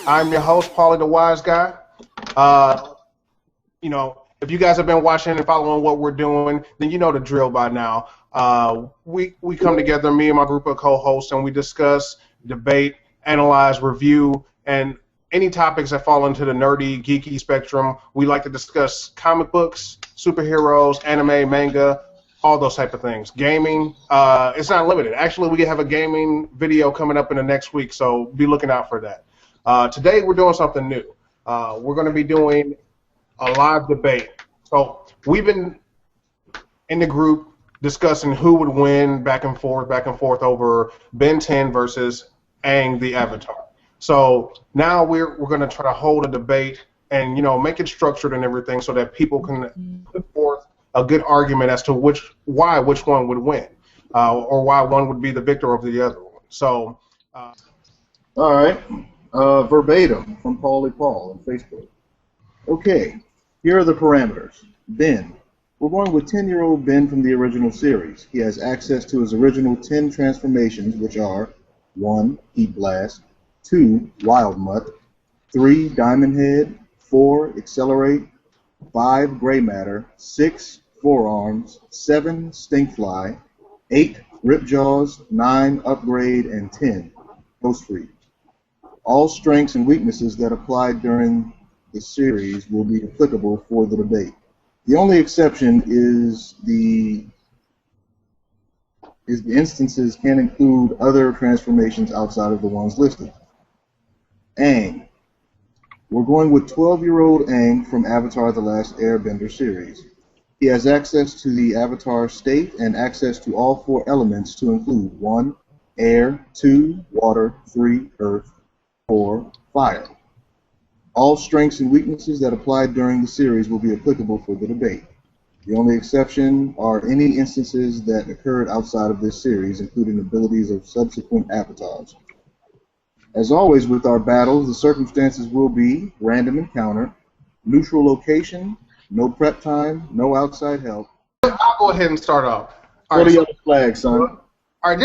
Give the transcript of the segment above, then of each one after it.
I'm your host, Paulthewysguy. If you guys have been watching and following what we're doing, then you know the drill by now. We come together, me and my group of co-hosts, and we discuss, debate, analyze, review, and any topics that fall into the nerdy, geeky spectrum. We like to discuss comic books, superheroes, anime, manga, all those type of things. Gaming, it's not limited. Actually, we have a gaming video coming up in the next week, so be looking out for that. Today, we're doing something new. We're going to be doing a live debate. So we've been in the group discussing who would win back and forth over Ben 10 versus Aang the Avatar. So now we're going to try to hold a debate and make it structured and everything so that people can put forth a good argument as to which one would win, or why one would be the victor over the other one. So, all right, verbatim from Paulie Paul on Facebook. Okay, here are the parameters. Ben. We're going with 10-year-old Ben from the original series. He has access to his original 10 transformations, which are 1. Heat Blast, 2. Wild Mutt, 3. Diamond Head, 4. Accelerate, 5. Gray Matter, 6. Forearms, 7. Stinkfly, 8. Ripjaws, 9. Upgrade, and 10. Ghostfreak. All strengths and weaknesses that applied during the series will be applicable for the debate. The only exception is the instances can include other transformations outside of the ones listed. Aang. We're going with 12-year-old Aang from Avatar: The Last Airbender series. He has access to the Avatar state and access to all 4 elements to include 1. Air, 2. Water, 3. Earth, 4. Fire. All strengths and weaknesses that applied during the series will be applicable for the debate. The only exception are any instances that occurred outside of this series, including abilities of subsequent avatars. As always with our battles, the circumstances will be random encounter, neutral location, no prep time, no outside help. I'll go ahead and start off. What are your flags, son? All right,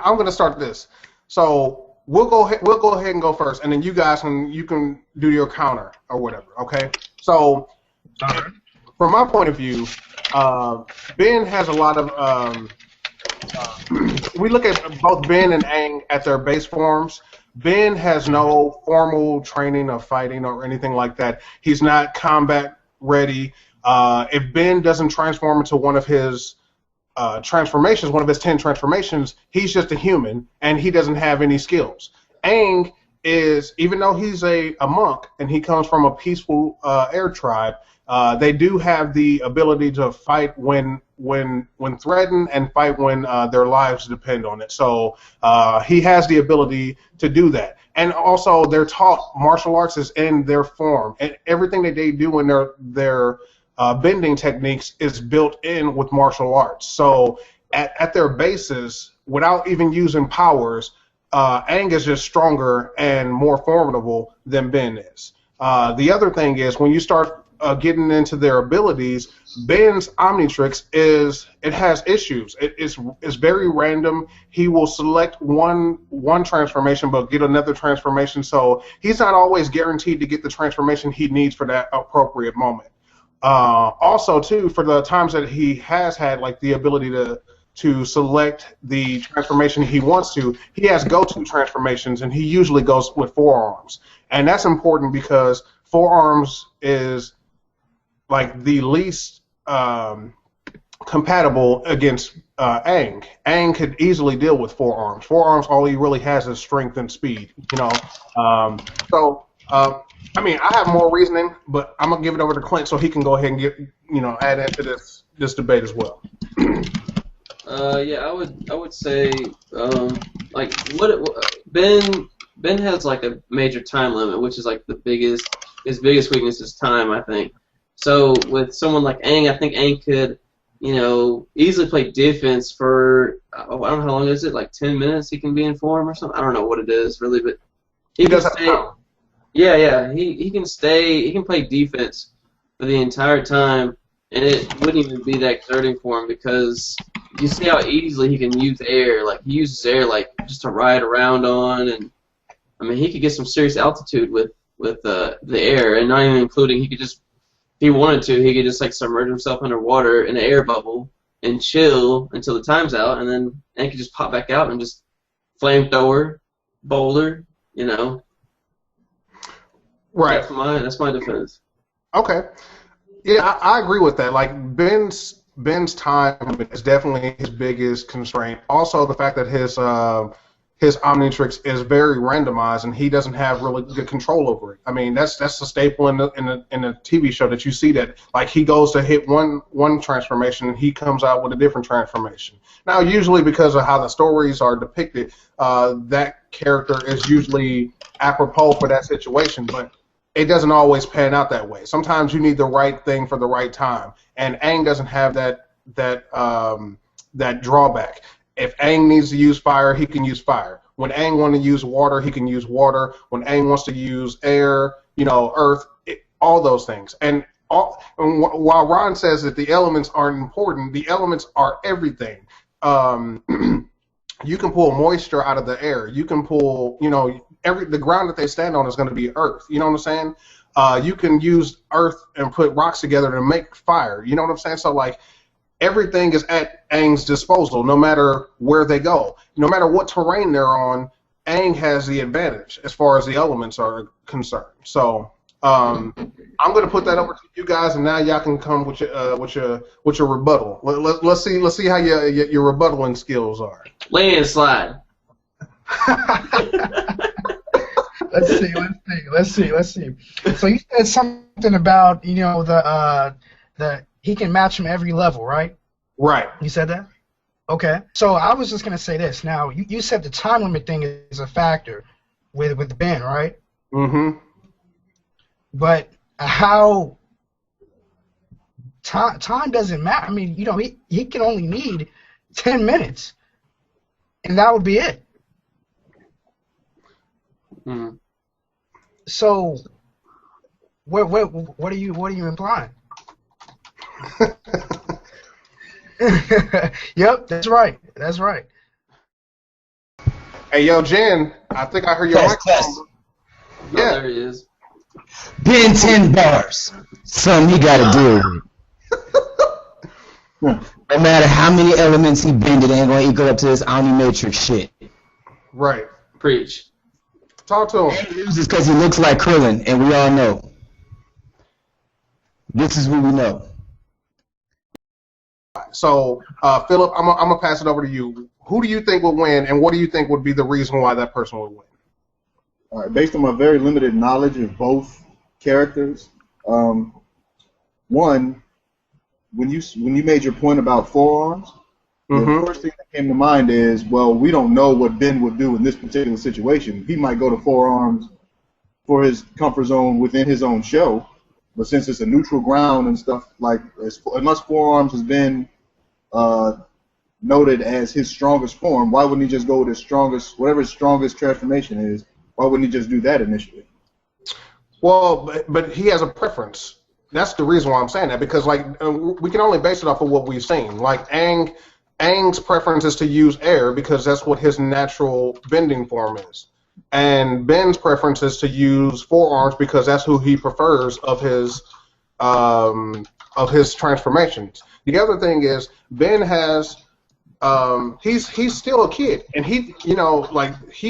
I'm going to start this. So we'll go ahead and go first, and then you guys can do your counter or whatever. Okay. So from my point of view, Ben has a lot of. We look at both Ben and Aang at their base forms. Ben has no formal training of fighting or anything like that. He's not combat ready. If Ben doesn't transform into one of his transformations, one of his 10 transformations, he's just a human and he doesn't have any skills. Aang is, even though he's a monk and he comes from a peaceful air tribe, they do have the ability to fight when threatened and fight when their lives depend on it. So he has the ability to do that. And also, they're taught martial arts is in their form, and everything that they do in their bending techniques is built in with martial arts. So at their basis, without even using powers, Aang is just stronger and more formidable than Ben is. The other thing is, when you start getting into their abilities, Ben's Omnitrix has issues. It's very random. He will select one transformation but get another transformation, so he's not always guaranteed to get the transformation he needs for that appropriate moment. Also, too, for the times that he has had like the ability to select the transformation he wants to, he has go-to transformations, and he usually goes with forearms. And that's important because forearms is like the least compatible against Aang. Aang could easily deal with forearms. Forearms, all he really has is strength and speed. I have more reasoning, but I'm gonna give it over to Clint so he can go ahead and add into this debate as well. Yeah, I would say Ben has like a major time limit, which is like his biggest weakness is time, I think. So with someone like Aang, I think Aang could, easily play defense for, I don't know how long is it, like 10 minutes he can be in form or something? I don't know what it is really, but he can stay. Yeah, he can play defense for the entire time, and it wouldn't even be that exerting for him because you see how easily he can use air. Like, he uses air like just to ride around on, and I mean, he could get some serious altitude with the air, and not even including he could just, if he wanted to, he could just like submerge himself underwater in an air bubble and chill until the time's out, and then Aang could just pop back out and just flamethrower, boulder, you know. Right. That's my defense. Okay. Yeah, I agree with that. Like Ben's time is definitely his biggest constraint. Also, the fact that his Omnitrix is very randomized and he doesn't have really good control over it. I mean, that's a staple in the TV show that you see that like he goes to hit one transformation and he comes out with a different transformation. Now, usually because of how the stories are depicted, that character is usually apropos for that situation, but it doesn't always pan out that way. Sometimes you need the right thing for the right time, and Aang doesn't have that drawback. If Aang needs to use fire, he can use fire. When Aang wants to use water, he can use water. When Aang wants to use air, earth, all those things. And while Ron says that the elements aren't important, the elements are everything. You can pull moisture out of the air. You can pull, the ground that they stand on is going to be earth. You know what I'm saying? You can use earth and put rocks together to make fire. You know what I'm saying? So, like, everything is at Aang's disposal, no matter where they go. No matter what terrain they're on, Aang has the advantage as far as the elements are concerned. So, I'm going to put that over to you guys, and now y'all can come with your rebuttal. Let's see how your rebuttaling skills are. Let's Landslide. see. So you said something about the he can match him every level, right? Right. You said that? Okay. So I was just gonna say this. Now you said the time limit thing is a factor with Ben, right? Mm-hmm. But how time doesn't matter. I mean, he can only need 10 minutes, and that would be it. Hmm. So, what are you implying? Yep, that's right. Hey, yo, Jen, I think I heard your microphone. Yeah. Oh, there he is. Ben 10 bars. Something he got to deal with. No matter how many elements he bended, ain't going to equal up to this Omnimatrix shit. Right. Preach. Talk to him. And he loses because he looks like Krillin, and we all know. This is what we know. So, Philip, I'm gonna pass it over to you. Who do you think would win, and what do you think would be the reason why that person would win? All right, based on my very limited knowledge of both characters, one, when you made your point about forearms, the first thing that came to mind is, well, we don't know what Ben would do in this particular situation. He might go to forearms for his comfort zone within his own show, but since it's a neutral ground and stuff, like, unless forearms has been noted as his strongest form, why wouldn't he just go with his strongest, whatever his strongest transformation is? Why wouldn't he just do that initially? Well, but he has a preference. That's the reason why I'm saying that, because like we can only base it off of what we've seen. Like Aang's preference is to use air because that's what his natural bending form is, and Ben's preference is to use forearms because that's who he prefers of his transformations. The other thing is Ben has. He's still a kid, and he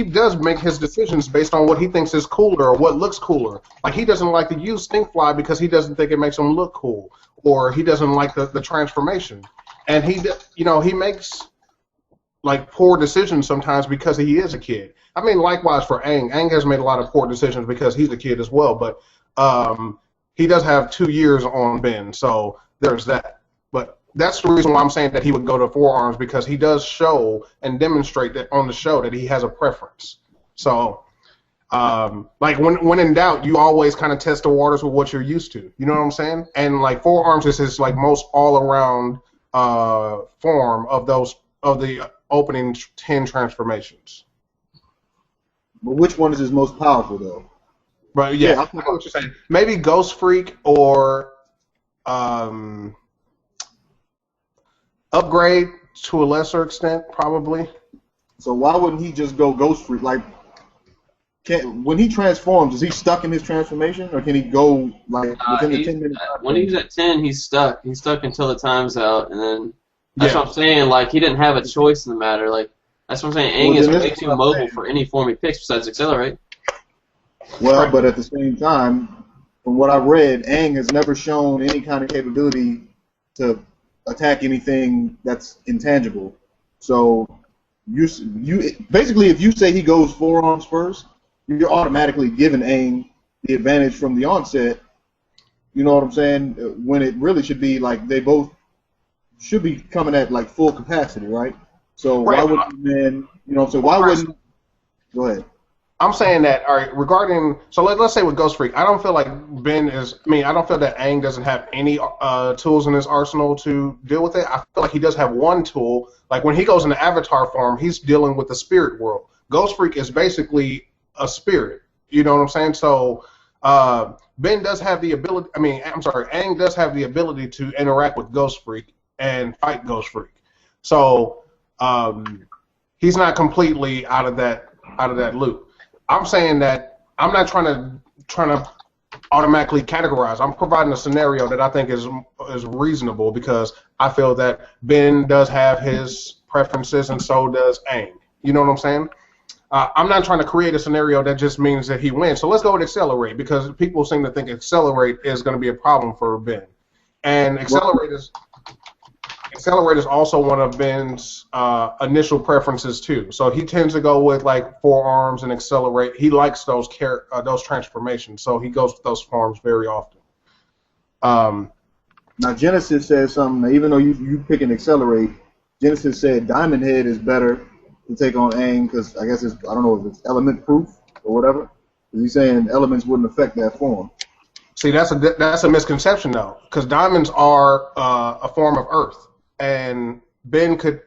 does make his decisions based on what he thinks is cooler or what looks cooler. Like, he doesn't like to use Stinkfly because he doesn't think it makes him look cool, or he doesn't like the transformation, and he makes like poor decisions sometimes because he is a kid. I mean, likewise for Aang. Aang has made a lot of poor decisions because he's a kid as well, but he does have 2 years on Ben, so there's that. But that's the reason why I'm saying that he would go to forearms, because he does show and demonstrate that on the show that he has a preference. So, like when in doubt, you always kind of test the waters with what you're used to. You know what I'm saying? And like forearms is his like most all-around form of the opening 10 transformations. But which one is his most powerful though? But yeah, I know what you're saying. Maybe Ghostfreak or Upgrade to a lesser extent, probably. So why wouldn't he just go Ghostfreak? Like, when he transforms, is he stuck in his transformation, or can he go like within the 10 minutes? When he's at 10, he's stuck. He's stuck until the time's out, and then that's what I'm saying. Like he didn't have a choice in the matter. Like that's what I'm saying. Aang is way too mobile for any form he picks besides accelerate. Well, but at the same time, from what I've read, Aang has never shown any kind of capability to attack anything that's intangible. So you basically, if you say he goes forearms first, you're automatically giving Aang the advantage from the onset. You know what I'm saying? When it really should be like they both should be coming at like full capacity, right? So why would then, you know? So why wouldn't? Go ahead. I'm saying that, all right, regarding, so let's say with Ghostfreak, I don't feel like Ben is, I don't feel that Aang doesn't have any tools in his arsenal to deal with it. I feel like he does have one tool. Like when he goes into Avatar form, he's dealing with the spirit world. Ghostfreak is basically a spirit. You know what I'm saying? So Ben does have the ability, Aang does have the ability to interact with Ghostfreak and fight Ghostfreak. So he's not completely out of that loop. I'm saying that I'm not trying to automatically categorize. I'm providing a scenario that I think is reasonable because I feel that Ben does have his preferences and so does Aang. You know what I'm saying? I'm not trying to create a scenario that just means that he wins. So let's go with Accelerate because people seem to think Accelerate is going to be a problem for Ben. And Accelerate is also one of Ben's initial preferences too. So he tends to go with like forearms and accelerate. He likes those transformations, so he goes with those forms very often. Now Genesis says something. Even though you pick and accelerate, Genesis said Diamond Head is better to take on Aang because I guess I don't know if it's element proof or whatever. He's saying elements wouldn't affect that form. See, that's a misconception though, because diamonds are a form of Earth. And Ben could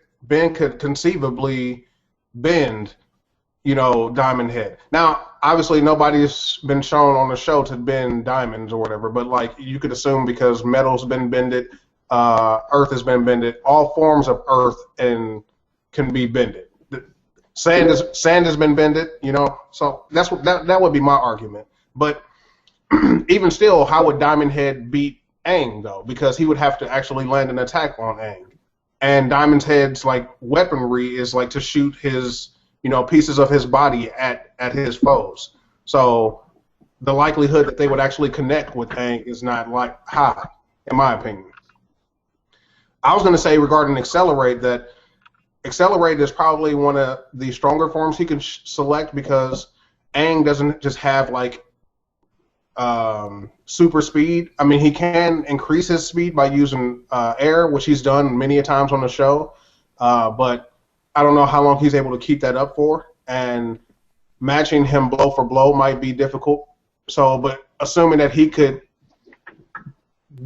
conceivably bend, Diamond Head. Now, obviously, nobody's been shown on the show to bend diamonds or whatever, but like you could assume because metal's been bended, Earth has been bended. All forms of Earth can be bended. Sand has been bended, So that would be my argument. But even still, how would Diamond Head beat Aang though, because he would have to actually land an attack on Aang, and Diamond Head's like weaponry is like to shoot his pieces of his body at his foes. So the likelihood that they would actually connect with Aang is not like high, in my opinion. I was going to say regarding Accelerate that Accelerate is probably one of the stronger forms he can select because Aang doesn't just have like super speed. He can increase his speed by using air, which he's done many a times on the show, but I don't know how long he's able to keep that up for, and matching him blow for blow might be difficult. So, but assuming that he could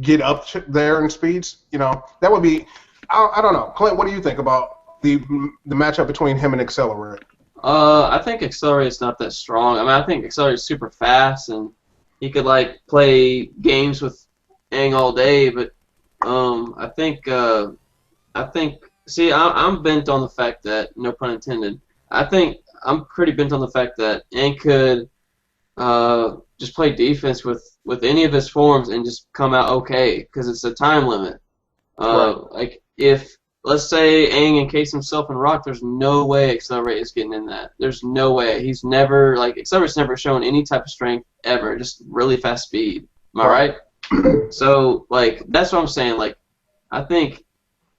get up there in speeds, that would be, I don't know. Clint, what do you think about the matchup between him and Accelerate? I think Accelerate is not that strong. I think Accelerate is super fast and he could like play games with Aang all day, but I think I'm bent on the fact that, no pun intended, I'm pretty bent on the fact that Aang could just play defense with any of his forms and just come out okay because it's a time limit. Right. Like if let's say Aang encased himself in rock, there's no way Accelerate is getting in that. There's no way. He's never, Accelerate's never shown any type of strength ever, just really fast speed. Am I right? So, that's what I'm saying. I think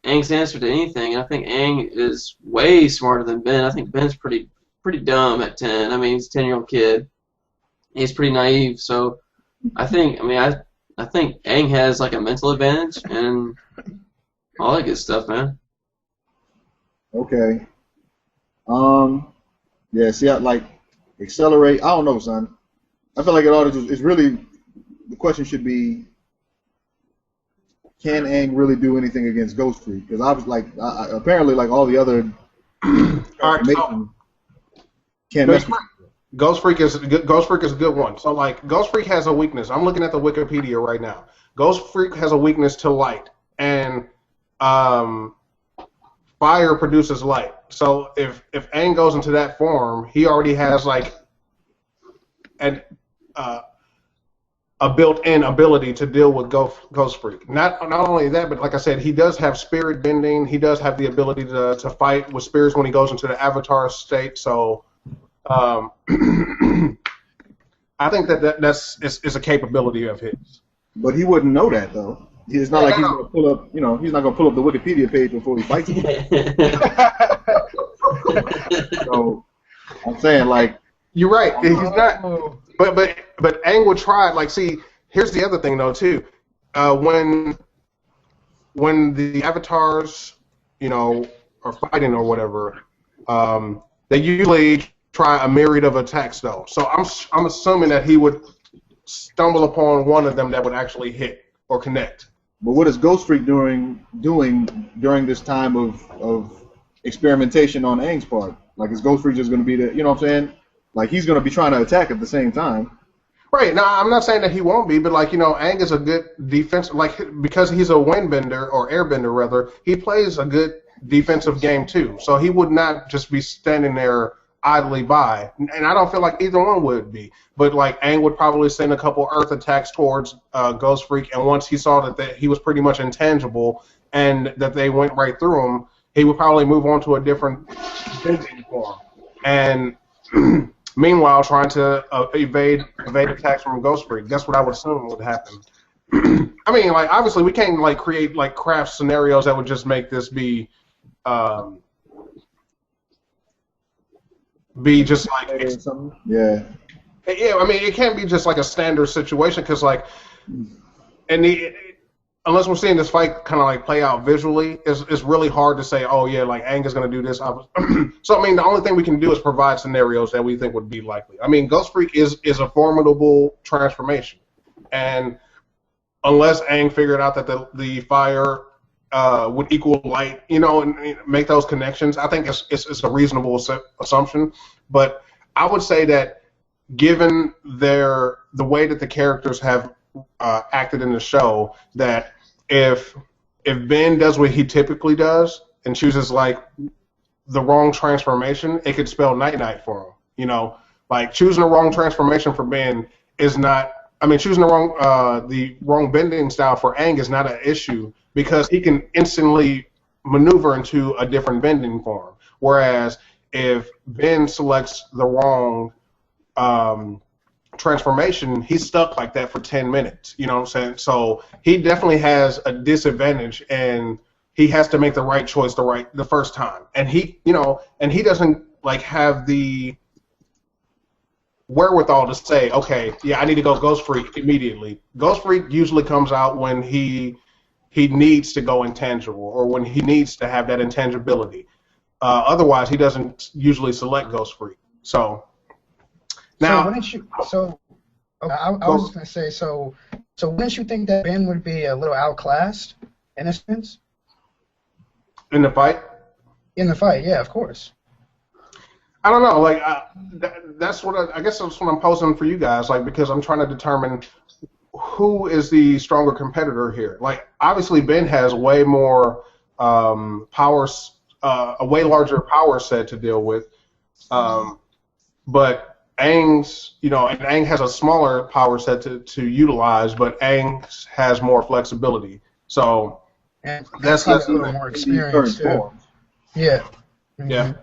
Aang's answer to anything, and I think Aang is way smarter than Ben. I think Ben's pretty dumb at 10. He's a 10-year-old kid. He's pretty naive, so I think Aang has, a mental advantage, and all that good stuff, man. Okay. Yeah, see, Accelerate, I don't know, son. I feel like it's really, the question should be, can Aang really do anything against Ghostfreak? Because I was apparently, all the other information can't mess with it. Ghostfreak is a good one. So, Ghostfreak has a weakness. I'm looking at the Wikipedia right now. Ghostfreak has a weakness to light, and fire produces light. So if Aang goes into that form, he already has a built-in ability to deal with Ghostfreak. Not only that, but like I said, he does have spirit bending. He does have the ability to fight with spirits when he goes into the Avatar state. So I think that's a capability of his. But he wouldn't know that though. It's not like he's gonna pull up. You know, he's not gonna pull up the Wikipedia page before he fights him. So I'm saying, like, you're right. He's not. But Aang would try. Like, see, here's the other thing though too. When the avatars, you know, are fighting or whatever, they usually try a myriad of attacks though. So I'm assuming that he would stumble upon one of them that would actually hit or connect. But what is Ghostfreak doing during this time of experimentation on Aang's part? Like, is Ghostfreak just going to be the, you know what I'm saying? Like, he's going to be trying to attack at the same time. Right. Now, I'm not saying that he won't be, but, like, you know, Aang is a good defense, like, because he's a windbender, or airbender, rather, he plays a good defensive game, too. So he would not just be standing there idly by. And I don't feel like either one would be. But, like, Aang would probably send a couple Earth attacks towards Ghostfreak, and once he saw that he was pretty much intangible and that they went right through him, he would probably move on to a different bending form. And meanwhile, trying to evade attacks from Ghostfreak. That's what I would assume would happen. I mean, like, obviously, we can't, like, create, like, craft scenarios that would just make this be just like yeah. I mean, it can't be just like a standard situation because, like, unless we're seeing this fight kind of like play out visually, it's really hard to say, oh yeah, like Aang is gonna do this. So I mean, the only thing we can do is provide scenarios that we think would be likely. I mean, Ghostfreak is a formidable transformation, and unless Aang figured out that the fire would equal light, you know, and make those connections, I think it's a reasonable assumption. But I would say that given the way that the characters have acted in the show, that if Ben does what he typically does and chooses like the wrong transformation, it could spell night-night for him. You know, like choosing the wrong transformation for Ben is not. I mean, choosing the wrong bending style for Aang is not an issue because he can instantly maneuver into a different bending form. Whereas if Ben selects the wrong transformation, he's stuck like that for 10 minutes. You know what I'm saying? So he definitely has a disadvantage, and he has to make the right choice the first time. And he doesn't like have the wherewithal to say, okay, yeah, I need to go Ghostfreak immediately. Ghostfreak usually comes out when he needs to go intangible or when he needs to have that intangibility. Otherwise, he doesn't usually select Ghostfreak. So now, I was just gonna say, so wouldn't you think that Ben would be a little outclassed in a sense? In the fight? In the fight, yeah, of course. I don't know, like that's what I guess that's what I'm posing for you guys, like because I'm trying to determine who is the stronger competitor here. Like obviously Ben has way more powers, a way larger power set to deal with, but Aang's, you know, and Aang has a smaller power set to utilize, but Aang has more flexibility. So and that's a little more experience too. Yeah. Mm-hmm. Yeah.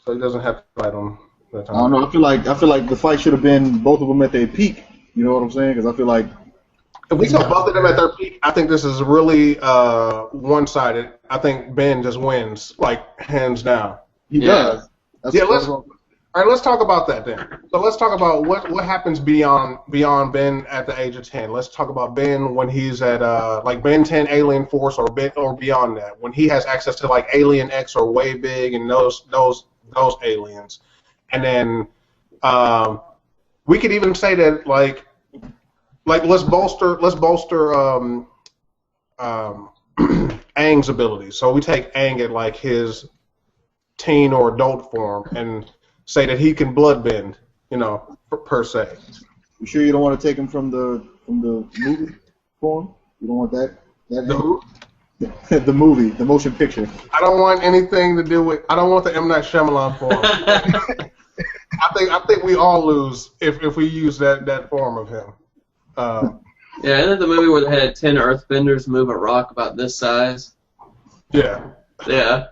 So he doesn't have to fight on that time. I don't know. I feel like the fight should have been both of them at their peak. You know what I'm saying? Because I feel like if we saw both of them at their peak, I think this is really one-sided. I think Ben just wins, like hands down. He does. All right, let's talk about that then. So let's talk about what happens beyond Ben at the age of 10. Let's talk about Ben when he's at like Ben 10 Alien Force or beyond that, when he has access to like Alien X or Way Big and those aliens. And then we could even say that like let's bolster Aang's abilities. So we take Aang at like his teen or adult form and say that he can blood bend, you know, per se. You sure you don't want to take him from the movie form? You don't want that? The movie, the motion picture. I don't want anything to do with. I don't want the M. Night Shyamalan form. I think we all lose if we use that form of him. Yeah, isn't it the movie where they had 10 Earthbenders move a rock about this size? Yeah. Yeah.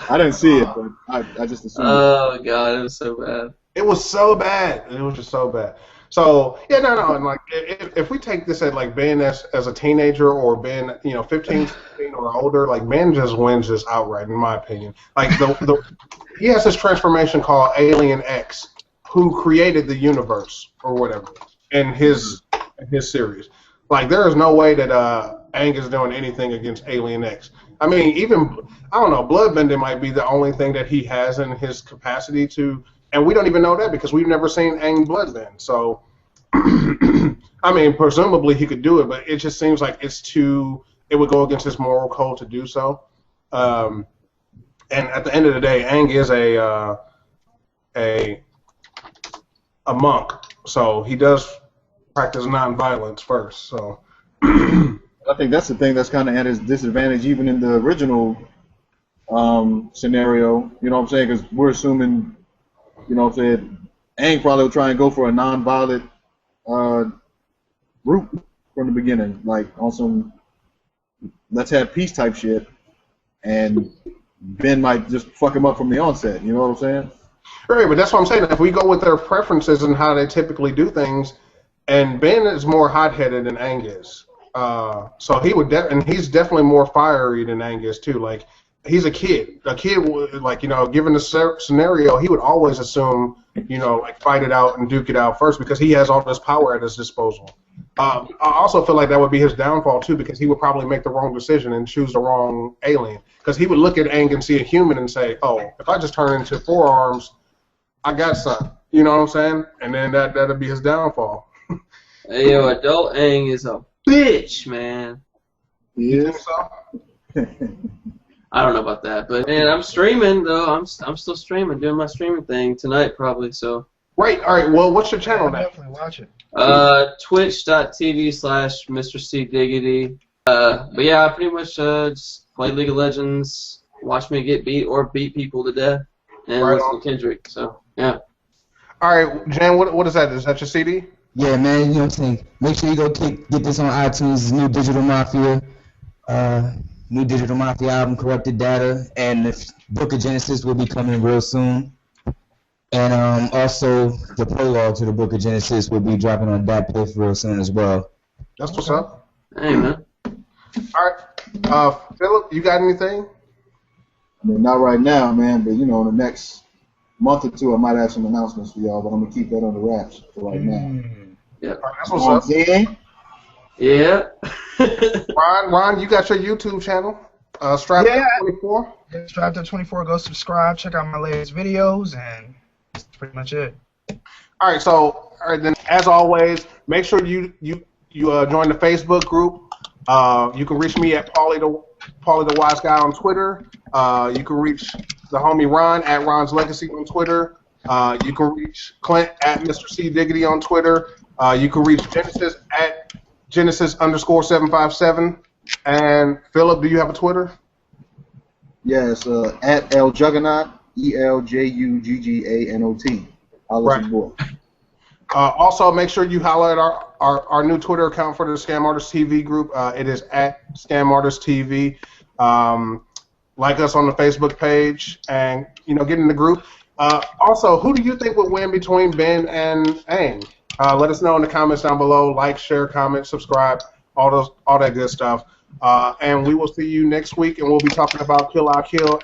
I didn't see it, but I just assumed. Oh god, it was so bad. It was so bad. It was just so bad. So yeah, no, and like if we take this at like Ben as a teenager or Ben, 15, 16 or older, like Ben just wins this outright, in my opinion. Like he has this transformation called Alien X, who created the universe or whatever in his series. Like there is no way that Aang is doing anything against Alien X. I mean, even I don't know, bloodbending might be the only thing that he has in his capacity to. And we don't even know that because we've never seen Aang bloodbend. So, I mean, presumably he could do it, but it just seems like it would go against his moral code to do so. And at the end of the day, Aang is a monk, so he does practice nonviolence first. So, I think that's the thing that's kind of at his disadvantage, even in the original scenario. You know what I'm saying? Because we're assuming. You know what I'm saying? Aang probably will try and go for a non-violent route from the beginning, like on some let's have peace type shit, and Ben might just fuck him up from the onset. You know what I'm saying? Right, but that's what I'm saying. If we go with their preferences and how they typically do things, and Ben is more hot-headed than Aang is, so he would, and he's definitely more fiery than Aang is too. Like. He's a kid. A kid would, like, given the scenario, he would always assume, like, fight it out and duke it out first because he has all this power at his disposal. I also feel like that would be his downfall, too, because he would probably make the wrong decision and choose the wrong alien. Because he would look at Aang and see a human and say, oh, if I just turn into 4 arms, I got something. You know what I'm saying? And then that'd be his downfall. Hey, yo, adult Aang is a bitch, man. You think so? I don't know about that, but man, I'm streaming though. I'm still streaming, doing my streaming thing tonight probably. So. Right. All right. Well, what's your channel now? Definitely watch it. Twitch.tv/MrCDiggity. But yeah, I pretty much just play League of Legends, watch me get beat or beat people to death, and listen to Kendrick. So yeah. All right, Jan. What is that? Is that your CD? Yeah, man. You know what I'm saying. Make sure you go get this on iTunes. New Digital Mafia. New Digital Mafia album, Corrupted Data, and the Book of Genesis will be coming real soon. And also, the prologue to the Book of Genesis will be dropping on DatPiff real soon as well. That's what's up. Hey, man. All right. Philip, you got anything? I mean, not right now, man, but, in the next month or two, I might have some announcements for y'all, but I'm going to keep that on the wraps for right now. Yeah. All right, that's what's up. Yeah. Ron, you got your YouTube channel, Strap24? Yeah, Strap24, go subscribe, check out my latest videos, and that's pretty much it. All right, then, as always, make sure you join the Facebook group. You can reach me at Paulie the Wise Guy on Twitter. You can reach the homie Ron at Ron's Legacy on Twitter. You can reach Clint at Mr. C Diggity on Twitter. You can reach Genesis at Genesis_757. And Philip, do you have a Twitter? Yes, at El Juggernaut, ELJUGGANOT. Right. Also, make sure you highlight our new Twitter account for the Scam Artist TV group. It is at Scam Artist TV. Like us on the Facebook page, and get in the group. Also, who do you think would win between Ben and Aang? Let us know in the comments down below. Like, share, comment, subscribe, all that good stuff. And we will see you next week, and we'll be talking about Kill Our Kill.